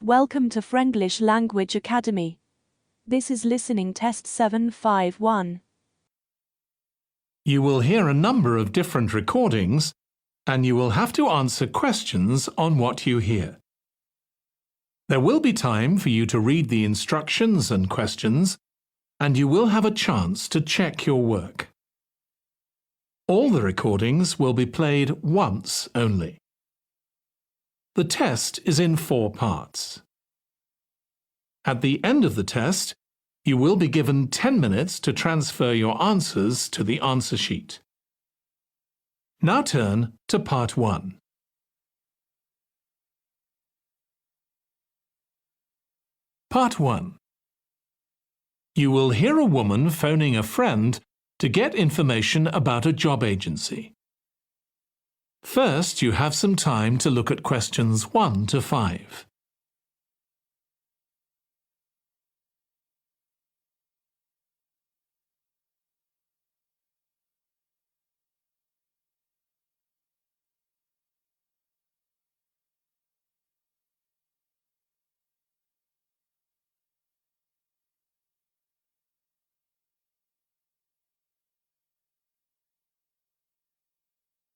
Welcome to Frenglish Language Academy. This is listening test 751. You will hear a number of different recordings and you will have to answer questions on what you hear. There will be time for you to read the instructions and questions, and you will have a chance to check your work. All the recordings will be played once only. The test is in 4 parts. At the end of the test, you will be given 10 minutes to transfer your answers to the answer sheet. Now turn to Part 1. Part 1. You will hear a woman phoning a friend to get information about a job agency. First, you have some time to look at questions 1 to 5.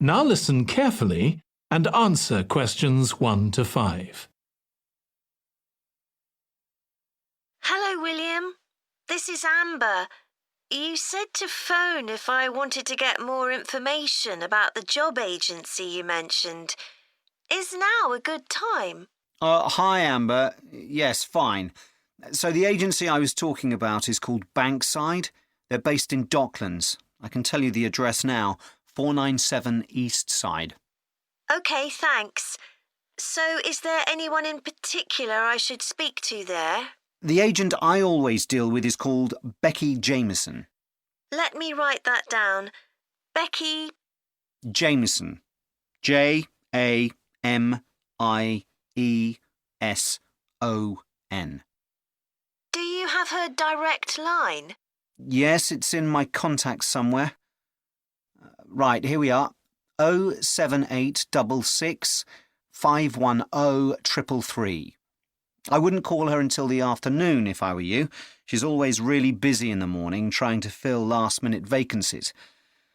Now listen carefully and answer questions 1 to 5. Hello, William. This is Amber. You said to phone if I wanted to get more information about the job agency you mentioned. Is now a good time? Hi, Amber. Yes, fine. So the agency I was talking about is called Bankside. They're based in Docklands. I can tell you the address now. 497 East Side. OK, thanks. So is there anyone in particular I should speak to there? The agent I always deal with is called Becky Jameson. Let me write that down. Becky Jameson. Jameson. Do you have her direct line? Yes, it's in my contacts somewhere. Right, here we are. 07866 510 333. I wouldn't call her until the afternoon if I were you. She's always really busy in the morning trying to fill last-minute vacancies.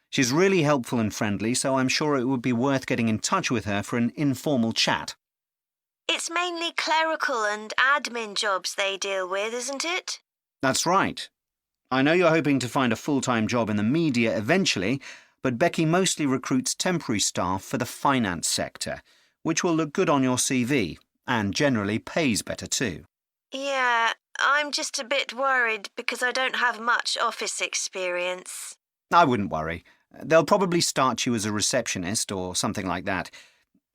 She's really helpful and friendly, so I'm sure it would be worth getting in touch with her for an informal chat. It's mainly clerical and admin jobs they deal with, isn't it? That's right. I know you're hoping to find a full-time job in the media eventually, but Becky mostly recruits temporary staff for the finance sector, which will look good on your CV and generally pays better too. Yeah, I'm just a bit worried because I don't have much office experience. I wouldn't worry. They'll probably start you as a receptionist or something like that.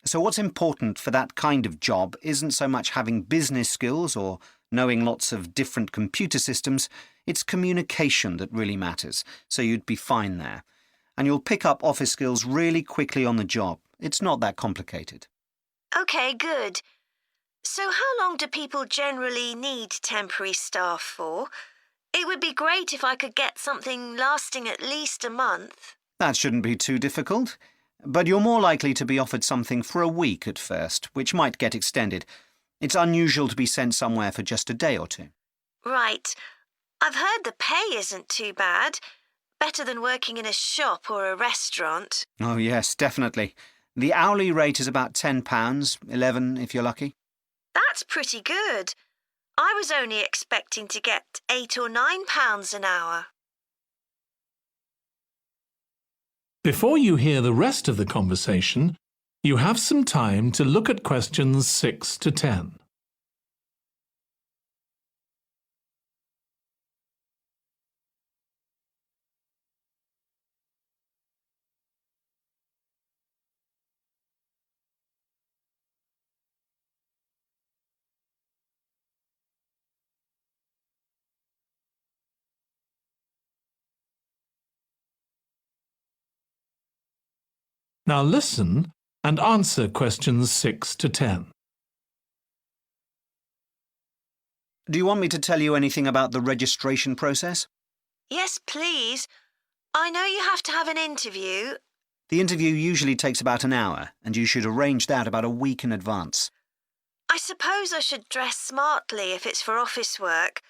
So what's important for that kind of job isn't so much having business skills or knowing lots of different computer systems. It's communication that really matters, so you'd be fine there. And you'll pick up office skills really quickly on the job. It's not that complicated. OK, good. So how long do people generally need temporary staff for? It would be great if I could get something lasting at least a month. That shouldn't be too difficult. But you're more likely to be offered something for a week at first, which might get extended. It's unusual to be sent somewhere for just a day or two. Right. I've heard the pay isn't too bad. Better than working in a shop or a restaurant. Oh, yes, definitely. The hourly rate is about £10, $11 if you're lucky. That's pretty good. I was only expecting to get £8 or £9 an hour. Before you hear the rest of the conversation, you have some time to look at questions 6 to 10. Now listen and answer questions 6 to 10. Do you want me to tell you anything about the registration process? Yes, please. I know you have to have an interview. The interview usually takes about an hour, and you should arrange that about a week in advance. I suppose I should dress smartly if it's for office work.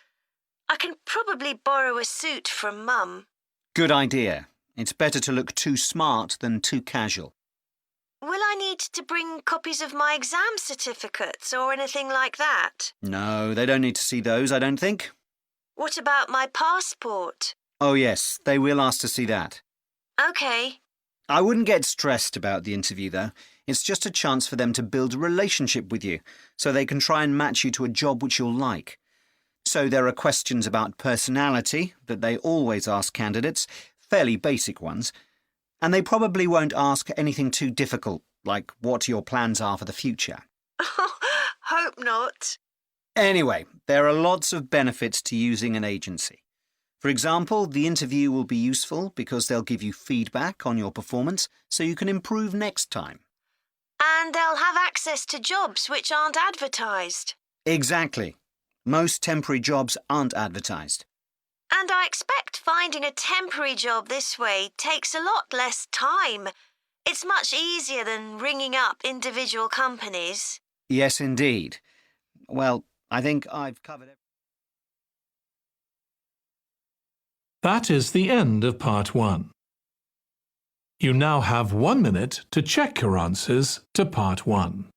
I can probably borrow a suit from Mum. Good idea. It's better to look too smart than too casual. Will I need to bring copies of my exam certificates or anything like that? No, they don't need to see those, I don't think. What about my passport? Oh yes, they will ask to see that. OK. I wouldn't get stressed about the interview, though. It's just a chance for them to build a relationship with you, so they can try and match you to a job which you'll like. So there are questions about personality that they always ask candidates, fairly basic ones, and they probably won't ask anything too difficult, like what your plans are for the future. Hope not. Anyway, there are lots of benefits to using an agency. For example, the interview will be useful because they'll give you feedback on your performance so you can improve next time. And they'll have access to jobs which aren't advertised. Exactly. Most temporary jobs aren't advertised. And I expect finding a temporary job this way takes a lot less time. It's much easier than ringing up individual companies. Yes, indeed. Well, I think I've covered everything. That is the end of part 1. You now have 1 minute to check your answers to part 1.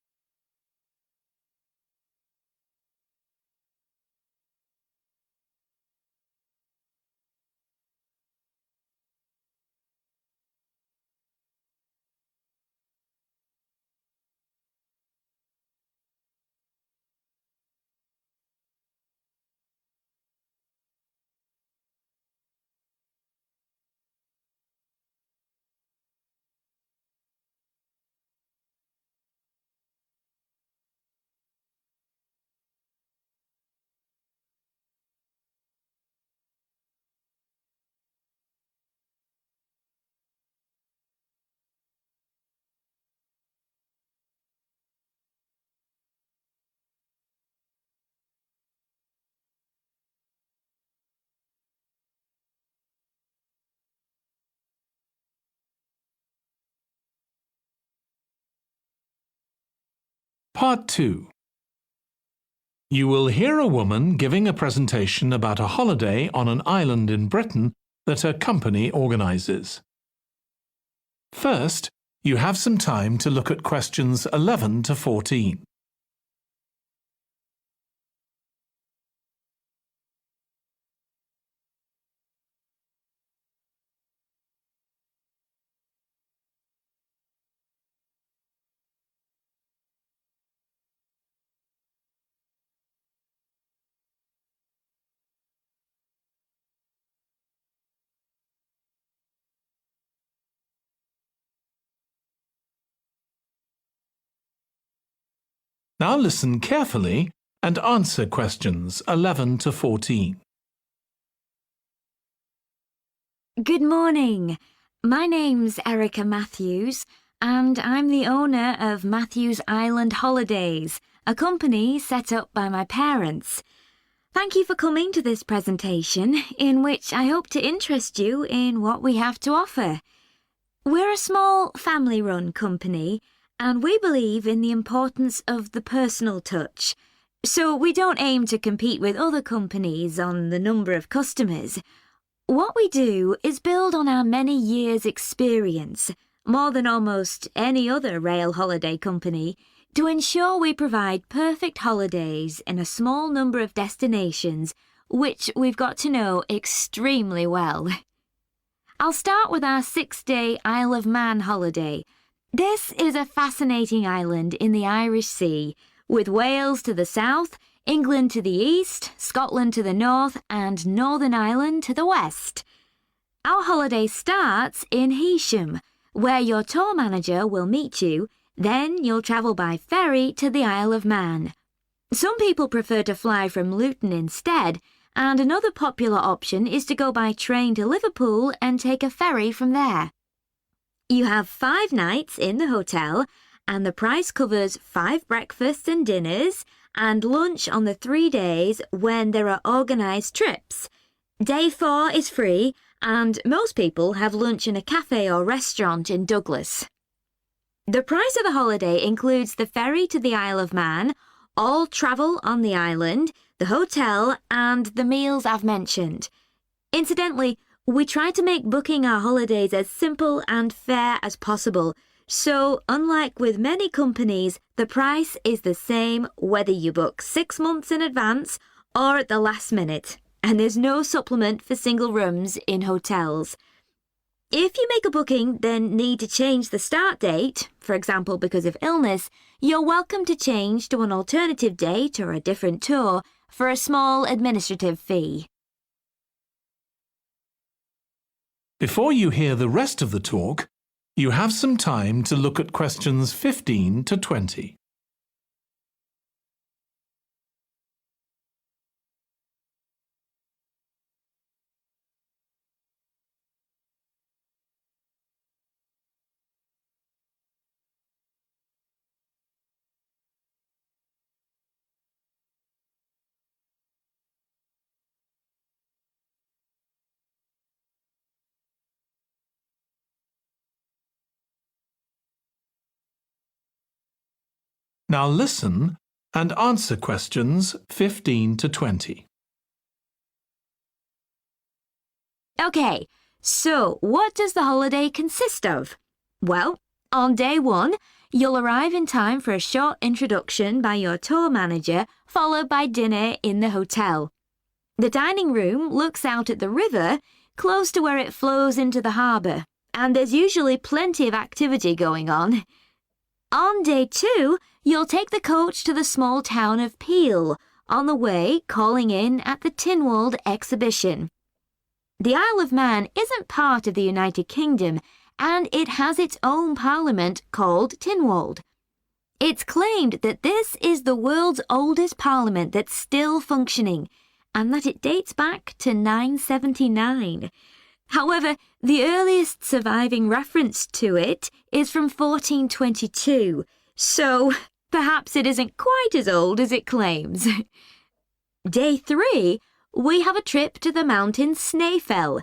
Part 2. You will hear a woman giving a presentation about a holiday on an island in Britain that her company organises. First, you have some time to look at questions 11 to 14. Now listen carefully and answer questions 11 to 14. Good morning. My name's Erica Matthews, and I'm the owner of Matthews Island Holidays, a company set up by my parents. Thank you for coming to this presentation, in which I hope to interest you in what we have to offer. We're a small family-run company, and we believe in the importance of the personal touch. So we don't aim to compete with other companies on the number of customers. What we do is build on our many years' experience, more than almost any other rail holiday company, to ensure we provide perfect holidays in a small number of destinations, which we've got to know extremely well. I'll start with our 6-day Isle of Man holiday. This is a fascinating island in the Irish Sea, with Wales to the south, England to the east, Scotland to the north, and Northern Ireland to the west. Our holiday starts in Heysham, where your tour manager will meet you. Then you'll travel by ferry to the Isle of Man. Some people prefer to fly from Luton instead, and another popular option is to go by train to Liverpool and take a ferry from there. You have 5 nights in the hotel, and the price covers 5 breakfasts and dinners, and lunch on the 3 days when there are organised trips. Day 4 is free, and most people have lunch in a cafe or restaurant in Douglas. The price of the holiday includes the ferry to the Isle of Man, all travel on the island, the hotel, and the meals I've mentioned. Incidentally, we try to make booking our holidays as simple and fair as possible. So, unlike with many companies, the price is the same whether you book 6 months in advance or at the last minute, and there's no supplement for single rooms in hotels. If you make a booking, then need to change the start date, for example because of illness, you're welcome to change to an alternative date or a different tour for a small administrative fee. Before you hear the rest of the talk, you have some time to look at questions 15 to 20. Now listen and answer questions 15 to 20. Okay, so what does the holiday consist of? Well, on day 1, you'll arrive in time for a short introduction by your tour manager, followed by dinner in the hotel. The dining room looks out at the river, close to where it flows into the harbour, and there's usually plenty of activity going on. On day 2, you'll take the coach to the small town of Peel, on the way calling in at the Tynwald exhibition. The Isle of Man isn't part of the United Kingdom, and it has its own parliament called Tynwald. It's claimed that this is the world's oldest parliament that's still functioning, and that it dates back to 979. However, the earliest surviving reference to it is from 1422, so perhaps it isn't quite as old as it claims. Day 3, we have a trip to the mountain Snaefell.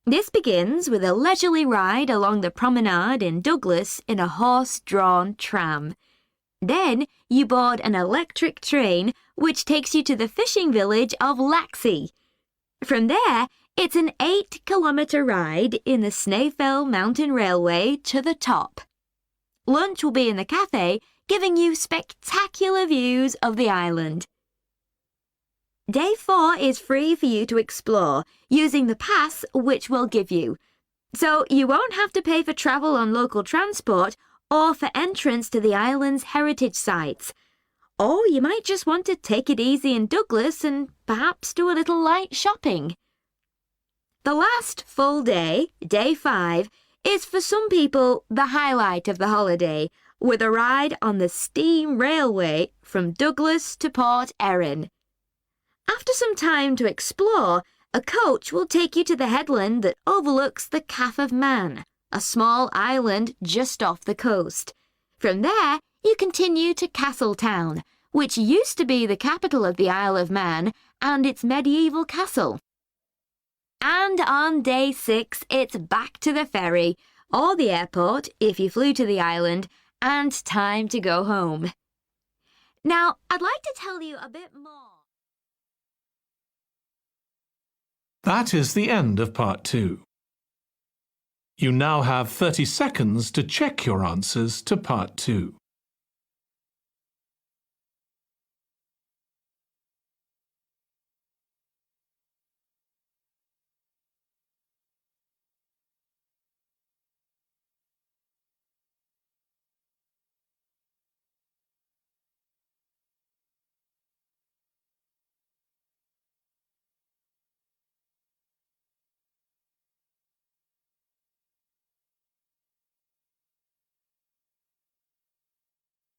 This begins with a leisurely ride along the promenade in Douglas in a horse-drawn tram. Then you board an electric train which takes you to the fishing village of Laxey. From there, it's an 8-kilometre ride in the Snaefell Mountain Railway to the top. Lunch will be in the cafe, giving you spectacular views of the island. Day 4 is free for you to explore, using the pass which we'll give you. So you won't have to pay for travel on local transport or for entrance to the island's heritage sites. Or you might just want to take it easy in Douglas and perhaps do a little light shopping. The last full day, day 5, is for some people the highlight of the holiday, with a ride on the steam railway from Douglas to Port Erin. After some time to explore, a coach will take you to the headland that overlooks the Calf of Man, a small island just off the coast. From there, you continue to Castletown, which used to be the capital of the Isle of Man and its medieval castle. And on day 6, it's back to the ferry, or the airport if you flew to the island, and time to go home. Now, I'd like to tell you a bit more. That is the end of part 2. You now have 30 seconds to check your answers to part 2.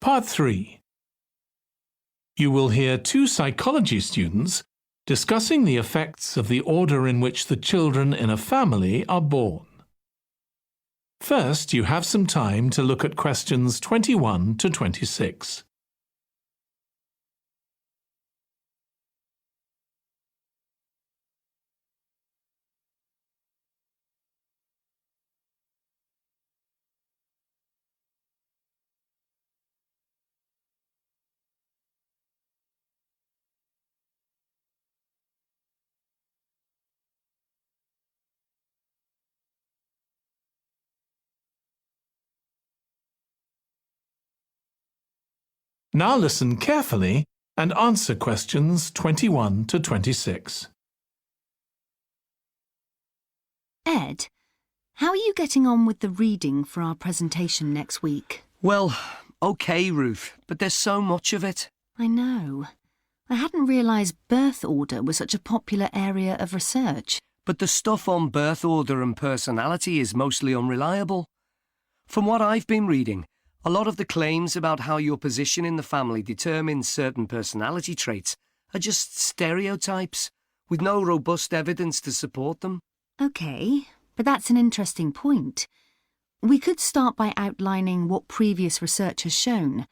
Part 3. You will hear 2 psychology students discussing the effects of the order in which the children in a family are born. First, you have some time to look at questions 21 to 26. Now listen carefully and answer questions 21 to 26. Ed, how are you getting on with the reading for our presentation next week? Well, OK, Ruth, but there's so much of it. I know. I hadn't realised birth order was such a popular area of research. But the stuff on birth order and personality is mostly unreliable. From what I've been reading, a lot of the claims about how your position in the family determines certain personality traits are just stereotypes, with no robust evidence to support them. OK, but that's an interesting point. We could start by outlining what previous research has shown.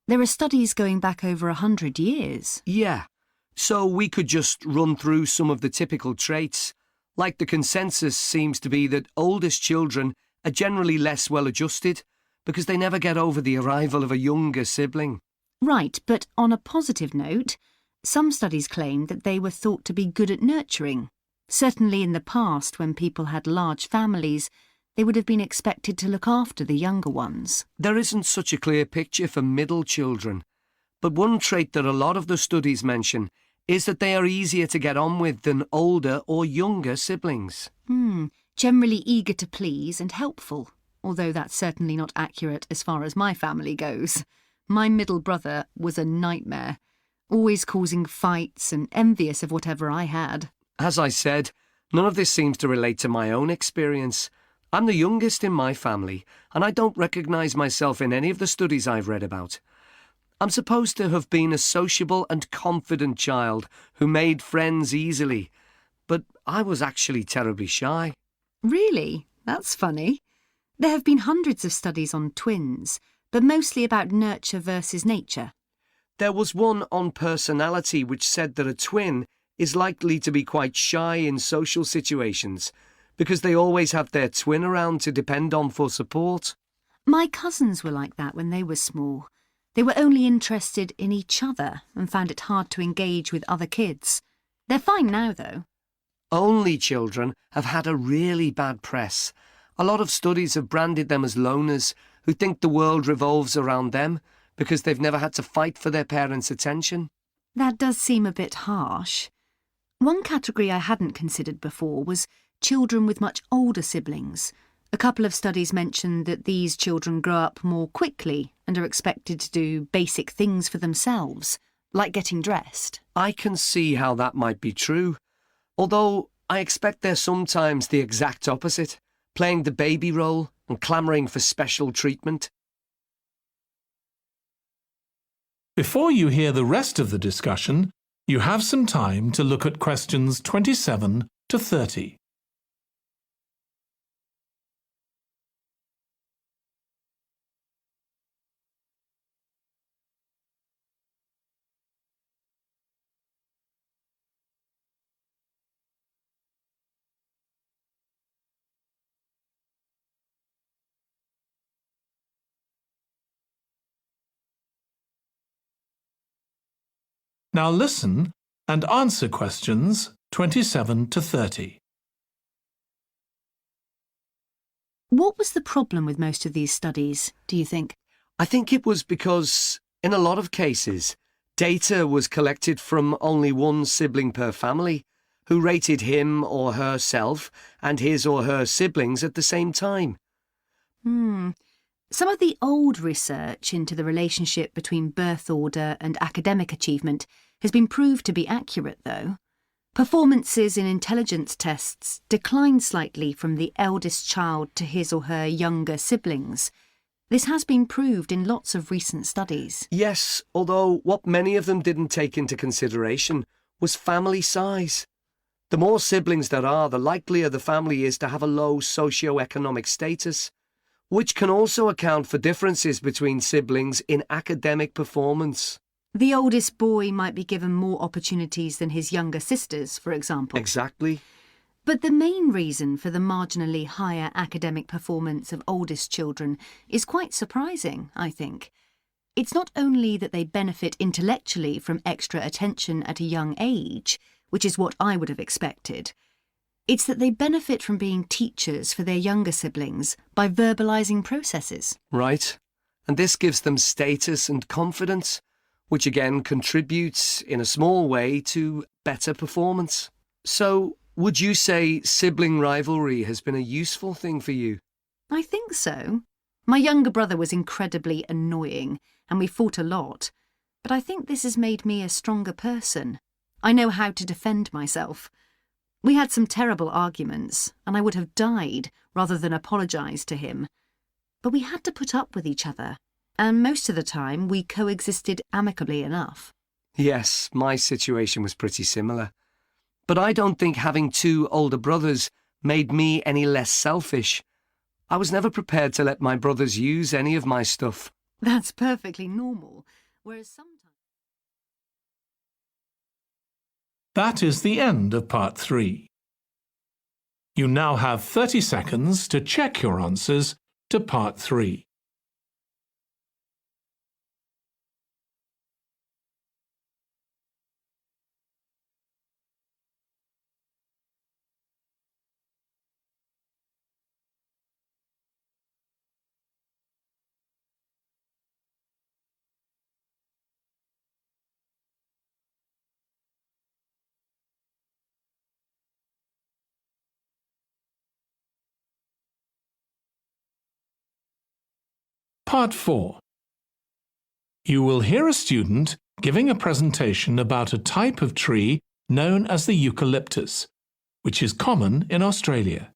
There are studies going back over 100 years. Yeah, so we could just run through some of the typical traits. Like the consensus seems to be that oldest children are generally less well-adjusted because they never get over the arrival of a younger sibling. Right, but on a positive note, some studies claim that they were thought to be good at nurturing. Certainly in the past, when people had large families, they would have been expected to look after the younger ones. There isn't such a clear picture for middle children, but one trait that a lot of the studies mention is that they are easier to get on with than older or younger siblings. Generally eager to please and helpful, although that's certainly not accurate as far as my family goes. My middle brother was a nightmare, always causing fights and envious of whatever I had. As I said, none of this seems to relate to my own experience. I'm the youngest in my family, and I don't recognise myself in any of the studies I've read about. I'm supposed to have been a sociable and confident child who made friends easily, but I was actually terribly shy. Really? That's funny. There have been hundreds of studies on twins, but mostly about nurture versus nature. There was one on personality which said that a twin is likely to be quite shy in social situations because they always have their twin around to depend on for support. My cousins were like that when they were small. They were only interested in each other and found it hard to engage with other kids. They're fine now, though. Only children have had a really bad press. A lot of studies have branded them as loners who think the world revolves around them because they've never had to fight for their parents' attention. That does seem a bit harsh. One category I hadn't considered before was children with much older siblings. A couple of studies mentioned that these children grow up more quickly and are expected to do basic things for themselves, like getting dressed. I can see how that might be true, although I expect they're sometimes the exact opposite, playing the baby role and clamouring for special treatment. Before you hear the rest of the discussion, you have some time to look at questions 27 to 30. Now listen and answer questions 27 to 30. What was the problem with most of these studies, do you think? I think it was because, in a lot of cases, data was collected from only one sibling per family, who rated him or herself and his or her siblings at the same time. Some of the old research into the relationship between birth order and academic achievement has been proved to be accurate, though. Performances in intelligence tests declined slightly from the eldest child to his or her younger siblings. This has been proved in lots of recent studies. Yes, although what many of them didn't take into consideration was family size. The more siblings there are, the likelier the family is to have a low socio-economic status, which can also account for differences between siblings in academic performance. The oldest boy might be given more opportunities than his younger sisters, for example. Exactly. But the main reason for the marginally higher academic performance of oldest children is quite surprising, I think. It's not only that they benefit intellectually from extra attention at a young age, which is what I would have expected. It's that they benefit from being teachers for their younger siblings by verbalising processes. Right. and this gives them status and confidence, which again contributes in a small way to better performance. So, would you say sibling rivalry has been a useful thing for you? I think so. My younger brother was incredibly annoying, and we fought a lot, but I think this has made me a stronger person. I know how to defend myself. We had some terrible arguments, and I would have died rather than apologise to him. But we had to put up with each other, and most of the time we coexisted amicably enough. Yes, my situation was pretty similar. But I don't think having two older brothers made me any less selfish. I was never prepared to let my brothers use any of my stuff. That's perfectly normal, whereas sometimes... That is the end of part 3. You now have 30 seconds to check your answers to part 3. Part 4. You will hear a student giving a presentation about a type of tree known as the eucalyptus, which is common in Australia.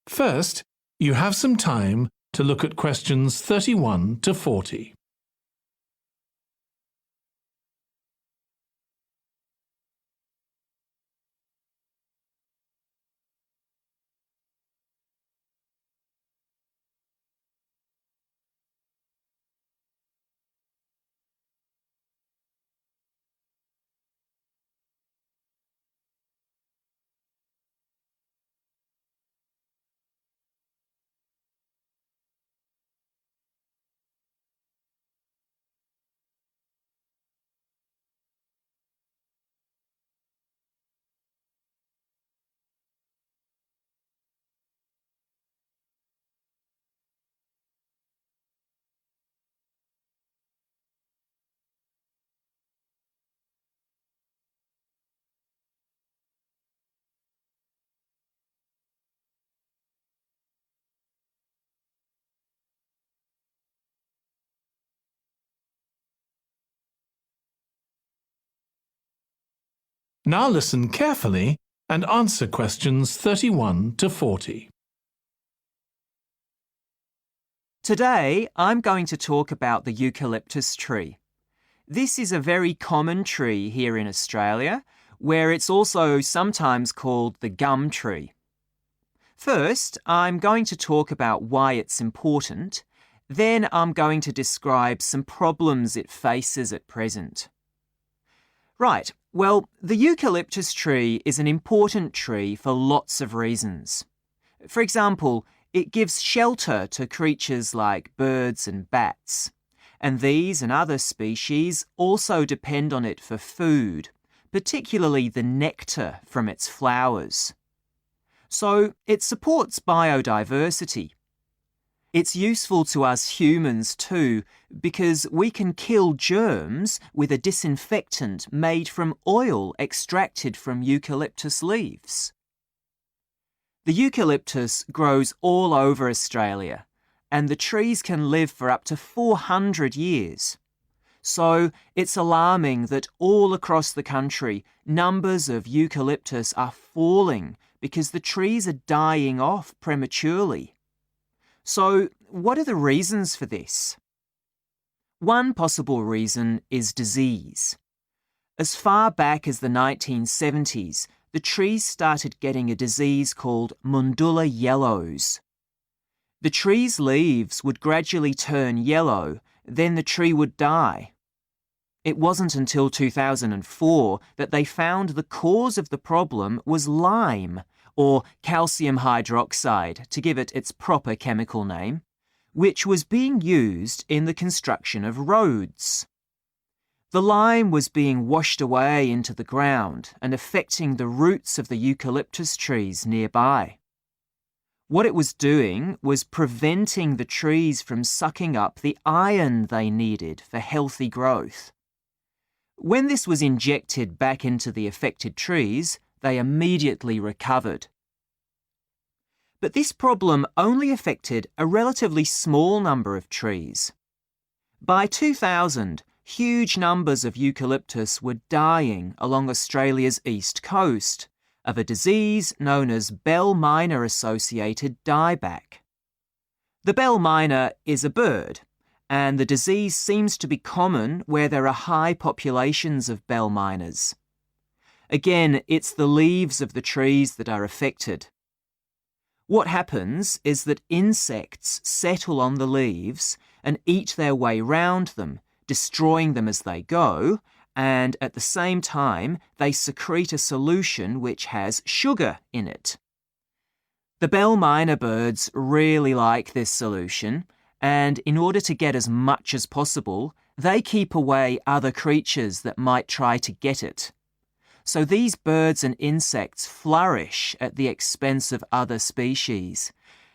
First, you have some time to look at questions 31 to 40. Now listen carefully and answer questions 31 to 40. Today, I'm going to talk about the eucalyptus tree. This is a very common tree here in Australia, where it's also sometimes called the gum tree. First, I'm going to talk about why it's important. Then I'm going to describe some problems it faces at present. Right, well, the eucalyptus tree is an important tree for lots of reasons. For example, it gives shelter to creatures like birds and bats, and these and other species also depend on it for food, particularly the nectar from its flowers. So it supports biodiversity. It's useful to us humans too, because we can kill germs with a disinfectant made from oil extracted from eucalyptus leaves. The eucalyptus grows all over Australia, and the trees can live for up to 400 years. So it's alarming that all across the country, numbers of eucalyptus are falling because the trees are dying off prematurely. So, what are the reasons for this? One possible reason is disease. As far back as the 1970s, the trees started getting a disease called Mundula yellows. The tree's leaves would gradually turn yellow, then the tree would die. It wasn't until 2004 that they found the cause of the problem was lime, or calcium hydroxide, to give it its proper chemical name, which was being used in the construction of roads. The lime was being washed away into the ground and affecting the roots of the eucalyptus trees nearby. What it was doing was preventing the trees from sucking up the iron they needed for healthy growth. When this was injected back into the affected trees, they immediately recovered. But this problem only affected a relatively small number of trees. By 2000, huge numbers of eucalyptus were dying along Australia's east coast of a disease known as bell miner-associated dieback. The bell miner is a bird, and the disease seems to be common where there are high populations of bell miners. Again, it's the leaves of the trees that are affected. What happens is that insects settle on the leaves and eat their way round them, destroying them as they go, and at the same time they secrete a solution which has sugar in it. The bell miner birds really like this solution, and in order to get as much as possible, they keep away other creatures that might try to get it. So these birds and insects flourish at the expense of other species,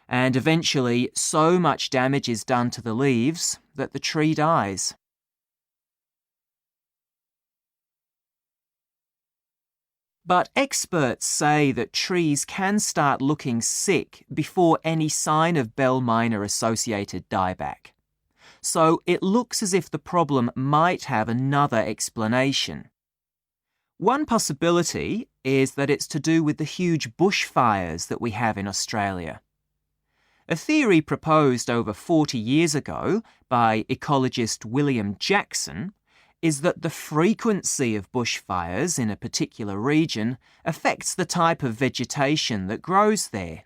and eventually so much damage is done to the leaves that the tree dies. But experts say that trees can start looking sick before any sign of bell miner-associated dieback. So it looks as if the problem might have another explanation. One possibility is that it's to do with the huge bushfires that we have in Australia. A theory proposed over 40 years ago by ecologist William Jackson is that the frequency of bushfires in a particular region affects the type of vegetation that grows there.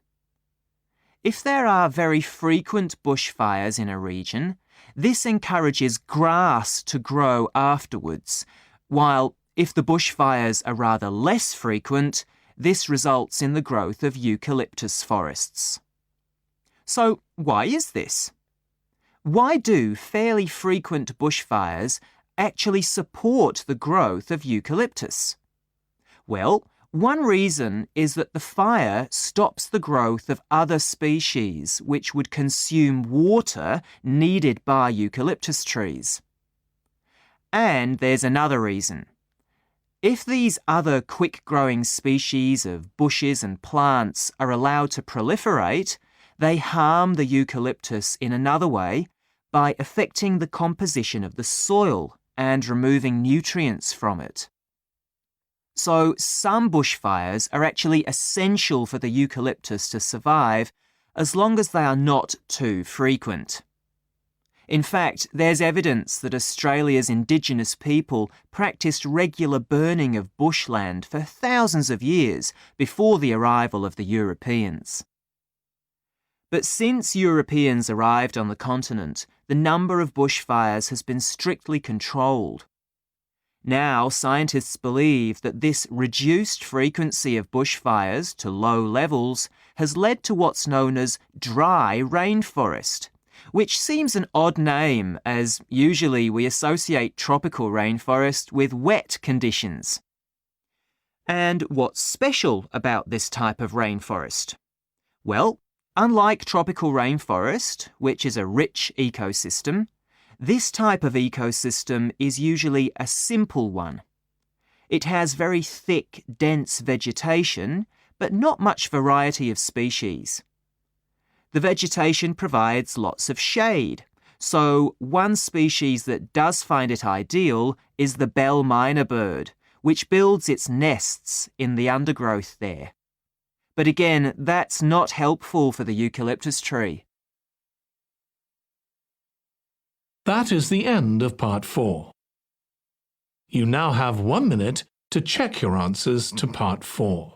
If there are very frequent bushfires in a region, this encourages grass to grow afterwards, while if the bushfires are rather less frequent, this results in the growth of eucalyptus forests. So why is this? Why do fairly frequent bushfires actually support the growth of eucalyptus? Well, one reason is that the fire stops the growth of other species which would consume water needed by eucalyptus trees. And there's another reason. If these other quick-growing species of bushes and plants are allowed to proliferate, they harm the eucalyptus in another way by affecting the composition of the soil and removing nutrients from it. So some bushfires are actually essential for the eucalyptus to survive as long as they are not too frequent. In fact, there's evidence that Australia's Indigenous people practiced regular burning of bushland for thousands of years before the arrival of the Europeans. But since Europeans arrived on the continent, the number of bushfires has been strictly controlled. Now, scientists believe that this reduced frequency of bushfires to low levels has led to what's known as dry rainforest, which seems an odd name as usually we associate tropical rainforest with wet conditions. And what's special about this type of rainforest? Well, unlike tropical rainforest, which is a rich ecosystem, this type of ecosystem is usually a simple one. It has very thick, dense vegetation, but not much variety of species. The vegetation provides lots of shade, so one species that does find it ideal is the bell miner bird, which builds its nests in the undergrowth there. But again, that's not helpful for the eucalyptus tree. That is the end of part 4. You now have 1 minute to check your answers to part 4.